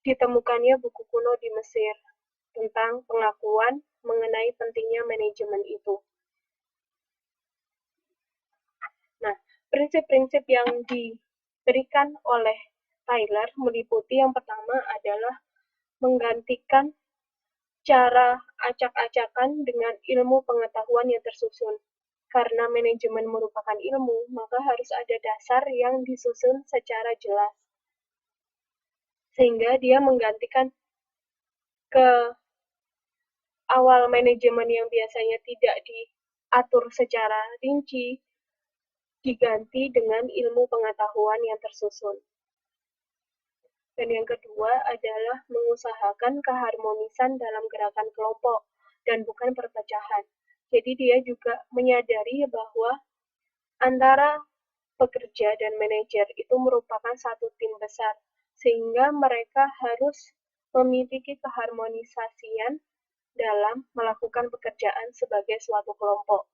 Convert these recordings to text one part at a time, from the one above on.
ditemukannya buku kuno di Mesir tentang pengakuan mengenai pentingnya manajemen itu. Nah, prinsip-prinsip yang diberikan oleh Tyler meliputi yang pertama adalah menggantikan cara acak-acakan dengan ilmu pengetahuan yang tersusun. Karena manajemen merupakan ilmu, maka harus ada dasar yang disusun secara jelas. Sehingga dia menggantikan ke awal manajemen yang biasanya tidak diatur secara rinci, diganti dengan ilmu pengetahuan yang tersusun. Dan yang kedua adalah mengusahakan keharmonisan dalam gerakan kelompok dan bukan perpecahan. Jadi dia juga menyadari bahwa antara pekerja dan manajer itu merupakan satu tim besar, sehingga mereka harus memiliki keharmonisasian dalam melakukan pekerjaan sebagai suatu kelompok.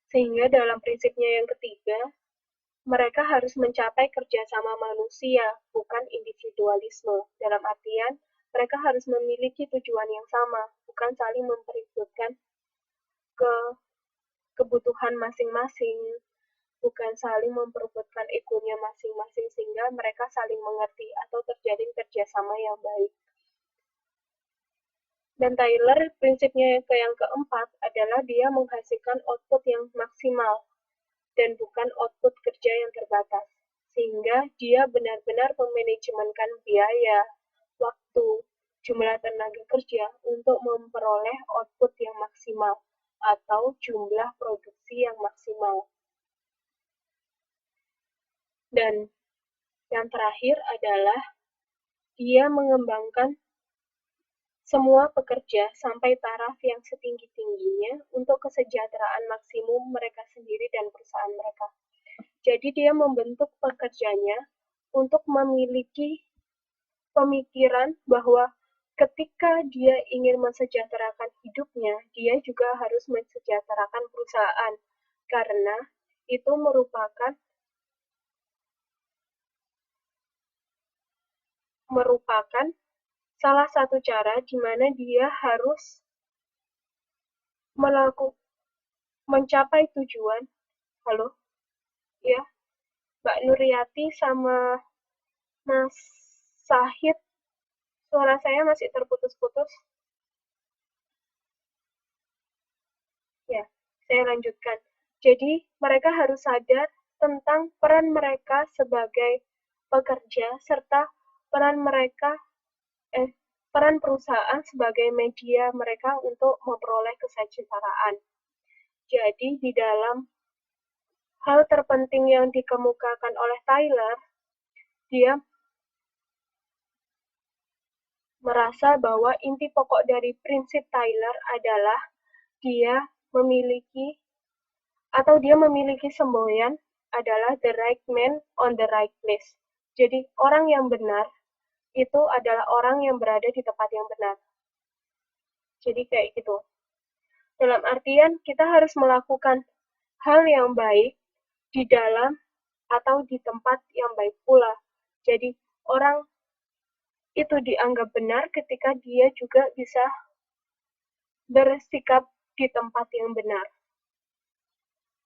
Sehingga dalam prinsipnya yang ketiga, mereka harus mencapai kerjasama manusia, bukan individualisme. Dalam artian, mereka harus memiliki tujuan yang sama, bukan saling memperebutkan kebutuhan masing-masing, bukan saling memperebutkan egonya masing-masing, sehingga mereka saling mengerti atau terjalin kerjasama yang baik. Dan Tyler, prinsipnya yang keempat adalah dia menghasilkan output yang maksimal dan bukan output kerja yang terbatas. Sehingga dia benar-benar memanajemenkan biaya, waktu, jumlah tenaga kerja untuk memperoleh output yang maksimal atau jumlah produksi yang maksimal. Dan yang terakhir adalah dia mengembangkan semua pekerja sampai taraf yang setinggi-tingginya untuk kesejahteraan maksimum mereka sendiri dan perusahaan mereka. Jadi dia membentuk pekerjanya untuk memiliki pemikiran bahwa ketika dia ingin mensejahterakan hidupnya, dia juga harus mensejahterakan perusahaan, karena itu merupakan salah satu cara di mana dia harus mencapai tujuan. Halo, ya, Mbak Nuryati sama Mas Sahid, suara saya masih terputus-putus. Ya, saya lanjutkan. Jadi, mereka harus sadar tentang peran mereka sebagai pekerja serta peran perusahaan sebagai media mereka untuk memperoleh kesejahteraan. Jadi, di dalam hal terpenting yang dikemukakan oleh Tyler, dia merasa bahwa inti pokok dari prinsip Tyler adalah dia memiliki semboyan adalah the right man on the right place. Jadi orang yang benar itu adalah orang yang berada di tempat yang benar. Jadi kayak gitu. Dalam artian kita harus melakukan hal yang baik di dalam atau di tempat yang baik pula. Jadi orang itu dianggap benar ketika dia juga bisa bersikap di tempat yang benar.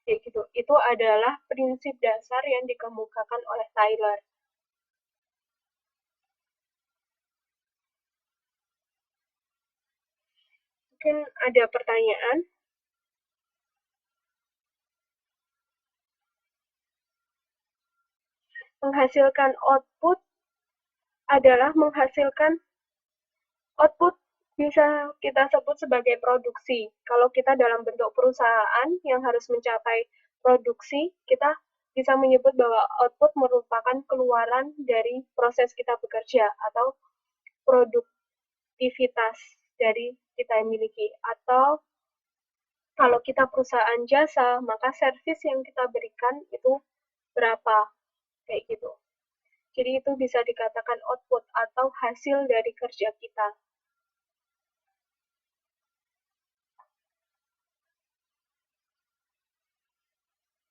Kayak gitu. Itu adalah prinsip dasar yang dikemukakan oleh Tyler. Mungkin ada pertanyaan? Menghasilkan output adalah menghasilkan output bisa kita sebut sebagai produksi. Kalau kita dalam bentuk perusahaan yang harus mencapai produksi, kita bisa menyebut bahwa output merupakan keluaran dari proses kita bekerja atau produktivitas dari kita yang miliki. Atau kalau kita perusahaan jasa, maka servis yang kita berikan itu berapa, kayak gitu. Jadi itu bisa dikatakan output atau hasil dari kerja kita.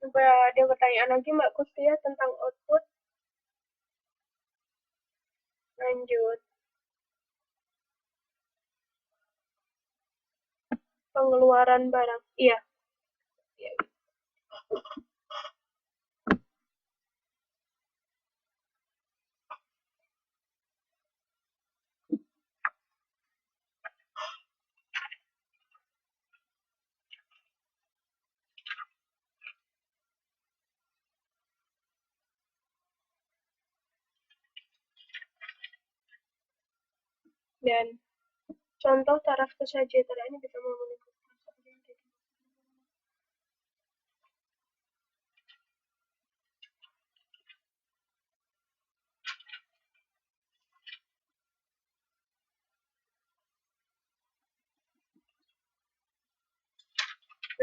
Ada pertanyaan lagi Mbak Kustia tentang output? Lanjut. Pengeluaran barang. Iya. Dan contoh taraf kesejahteraan bisa memenuhi.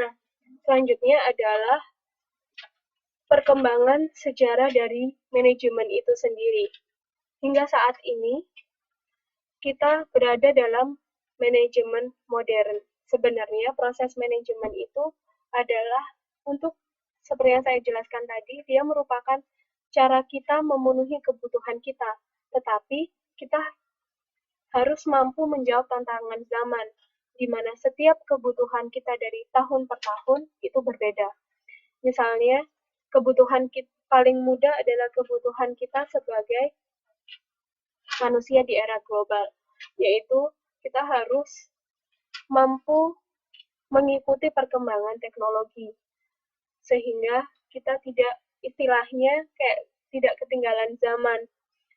Nah, selanjutnya adalah perkembangan sejarah dari manajemen itu sendiri. Hingga saat ini, kita berada dalam manajemen modern. Sebenarnya proses manajemen itu adalah untuk, seperti yang saya jelaskan tadi, dia merupakan cara kita memenuhi kebutuhan kita. Tetapi kita harus mampu menjawab tantangan zaman, di mana setiap kebutuhan kita dari tahun per tahun itu berbeda. Misalnya, kebutuhan kita paling mudah adalah kebutuhan kita sebagai manusia di era global, yaitu kita harus mampu mengikuti perkembangan teknologi, sehingga kita tidak, istilahnya kayak tidak ketinggalan zaman,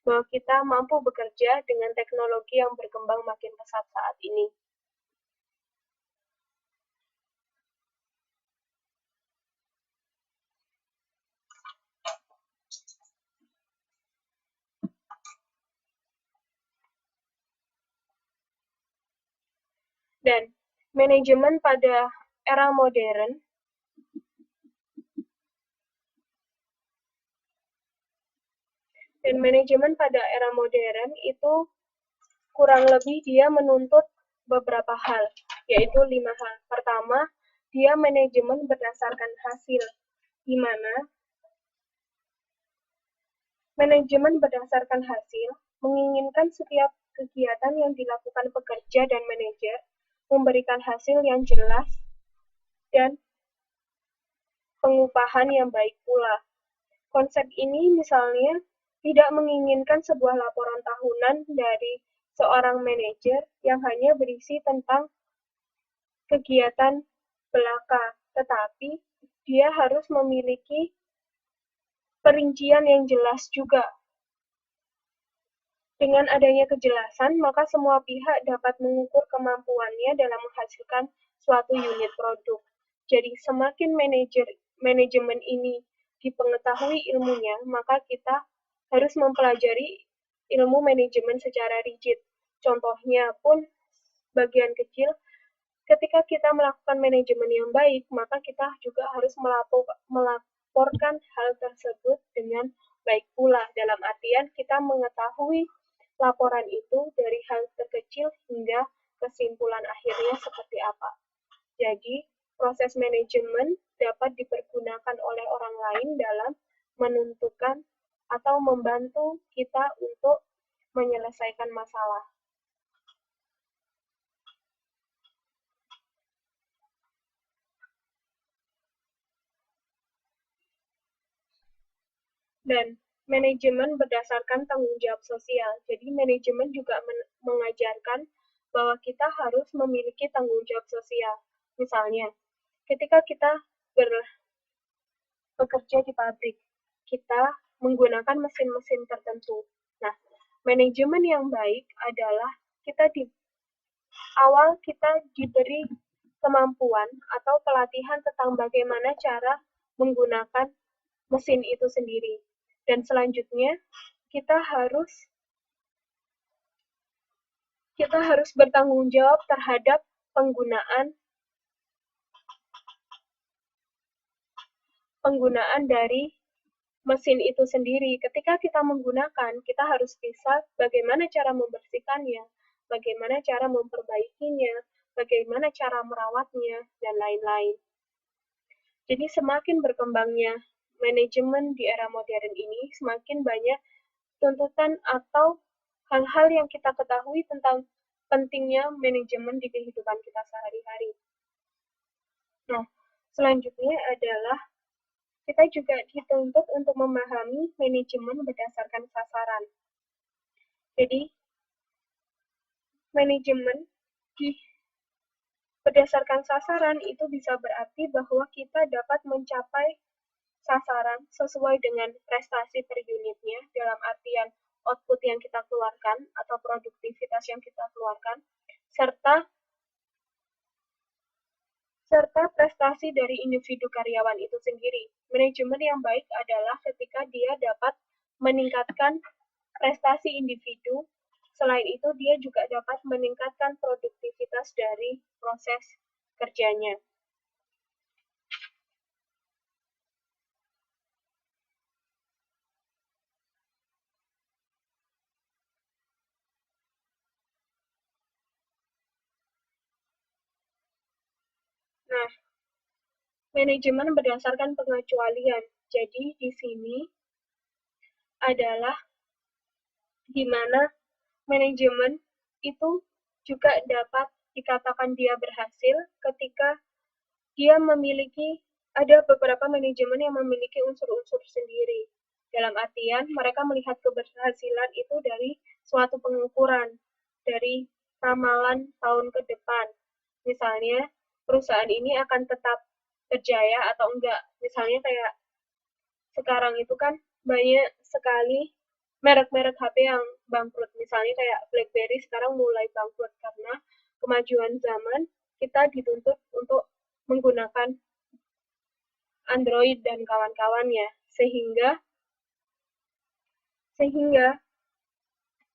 bahwa kita mampu bekerja dengan teknologi yang berkembang makin pesat saat ini. Dan manajemen pada era modern itu kurang lebih dia menuntut beberapa hal, yaitu 5 hal. Pertama, dia manajemen berdasarkan hasil, di mana manajemen berdasarkan hasil menginginkan setiap kegiatan yang dilakukan pekerja dan manajer memberikan hasil yang jelas dan pengupahan yang baik pula. Konsep ini misalnya tidak menginginkan sebuah laporan tahunan dari seorang manajer yang hanya berisi tentang kegiatan belaka, tetapi dia harus memiliki perincian yang jelas juga. Dengan adanya kejelasan, maka semua pihak dapat mengukur kemampuannya dalam menghasilkan suatu unit produk. Jadi semakin manajemen ini dipengetahui ilmunya, maka kita harus mempelajari ilmu manajemen secara rigid. Contohnya pun bagian kecil, ketika kita melakukan manajemen yang baik, maka kita juga harus melaporkan hal tersebut dengan baik pula. Dalam artian kita mengetahui laporan itu dari hal terkecil hingga kesimpulan akhirnya seperti apa. Jadi, proses manajemen dapat dipergunakan oleh orang lain dalam menentukan atau membantu kita untuk menyelesaikan masalah. Dan manajemen berdasarkan tanggung jawab sosial. Jadi manajemen juga mengajarkan bahwa kita harus memiliki tanggung jawab sosial. Misalnya, ketika kita bekerja di pabrik, kita menggunakan mesin-mesin tertentu. Nah, manajemen yang baik adalah kita di awal kita diberi kemampuan atau pelatihan tentang bagaimana cara menggunakan mesin itu sendiri. Dan selanjutnya kita harus bertanggung jawab terhadap penggunaan dari mesin itu sendiri. Ketika kita menggunakan, kita harus bisa bagaimana cara membersihkannya, bagaimana cara memperbaikinya, bagaimana cara merawatnya, dan lain-lain. Jadi semakin berkembangnya manajemen di era modern ini, semakin banyak tuntutan atau hal-hal yang kita ketahui tentang pentingnya manajemen di kehidupan kita sehari-hari. Nah, selanjutnya adalah kita juga dituntut untuk memahami manajemen berdasarkan sasaran. Jadi, manajemen berdasarkan sasaran itu bisa berarti bahwa kita dapat mencapai sasaran sesuai dengan prestasi per unitnya, dalam artian output yang kita keluarkan atau produktivitas yang kita keluarkan, serta prestasi dari individu karyawan itu sendiri. Manajemen yang baik adalah ketika dia dapat meningkatkan prestasi individu. Selain itu, dia juga dapat meningkatkan produktivitas dari proses kerjanya. Nah, manajemen berdasarkan pengecualian. Jadi, di sini adalah di mana manajemen itu juga dapat dikatakan dia berhasil ketika dia memiliki, ada beberapa manajemen yang memiliki unsur-unsur sendiri. Dalam artian, mereka melihat keberhasilan itu dari suatu pengukuran, dari ramalan tahun ke depan. Misalnya, perusahaan ini akan tetap berjaya atau enggak. Misalnya kayak sekarang itu kan banyak sekali merek-merek HP yang bangkrut. Misalnya kayak BlackBerry sekarang mulai bangkrut karena kemajuan zaman, kita dituntut untuk menggunakan Android dan kawan-kawannya, sehingga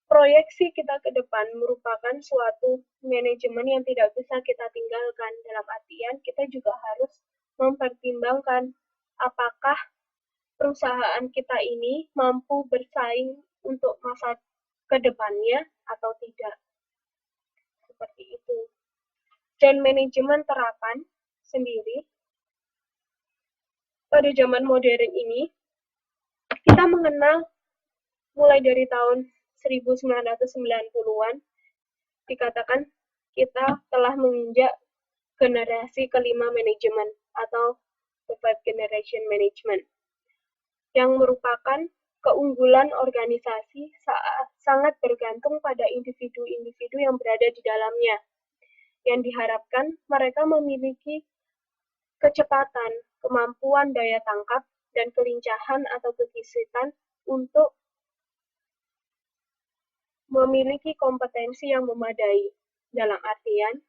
proyeksi kita ke depan merupakan suatu manajemen yang tidak bisa kita tinggalkan. Dalam artian, kita juga harus mempertimbangkan apakah perusahaan kita ini mampu bersaing untuk masa ke depannya atau tidak. Seperti itu. Dan manajemen terapan sendiri, pada zaman modern ini, kita mengenal mulai dari tahun 1990-an, dikatakan kita telah menginjak generasi kelima manajemen atau the five generation management, yang merupakan keunggulan organisasi sangat bergantung pada individu-individu yang berada di dalamnya, yang diharapkan mereka memiliki kecepatan, kemampuan daya tangkap, dan kelincahan atau kegisitan untuk memiliki kompetensi yang memadai. Dalam artian,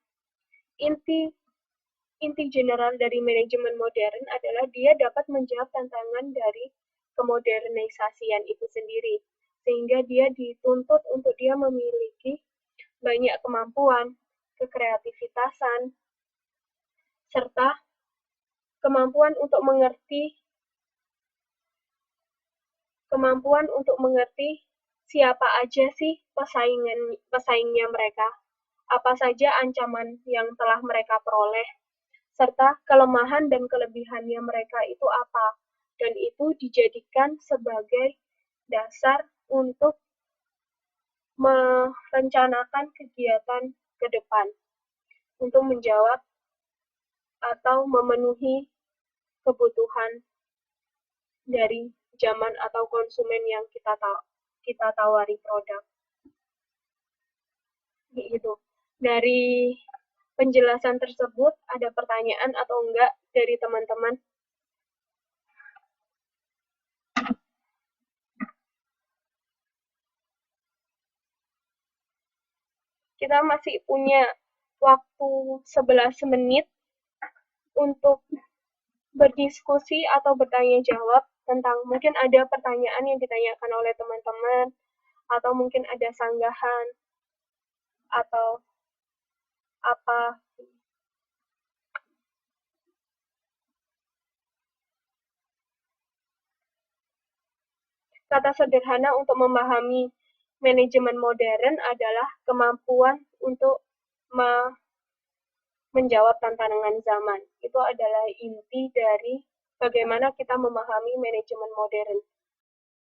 inti general dari manajemen modern adalah dia dapat menjawab tantangan dari kemodernisasian itu sendiri, sehingga dia dituntut untuk dia memiliki banyak kemampuan, kekreativitasan, serta kemampuan untuk mengerti siapa aja sih pesaingnya mereka, apa saja ancaman yang telah mereka peroleh, serta kelemahan dan kelebihannya mereka itu apa, dan itu dijadikan sebagai dasar untuk merencanakan kegiatan ke depan untuk menjawab atau memenuhi kebutuhan dari zaman atau konsumen yang kita tawari produk. Gitu. Dari penjelasan tersebut, ada pertanyaan atau enggak dari teman-teman? Kita masih punya waktu 11 menit untuk berdiskusi atau bertanya jawab tentang, mungkin ada pertanyaan yang ditanyakan oleh teman-teman, atau mungkin ada sanggahan, atau apa. Kata sederhana untuk memahami manajemen modern adalah kemampuan untuk menjawab tantangan zaman. Itu adalah inti dari bagaimana kita memahami manajemen modern.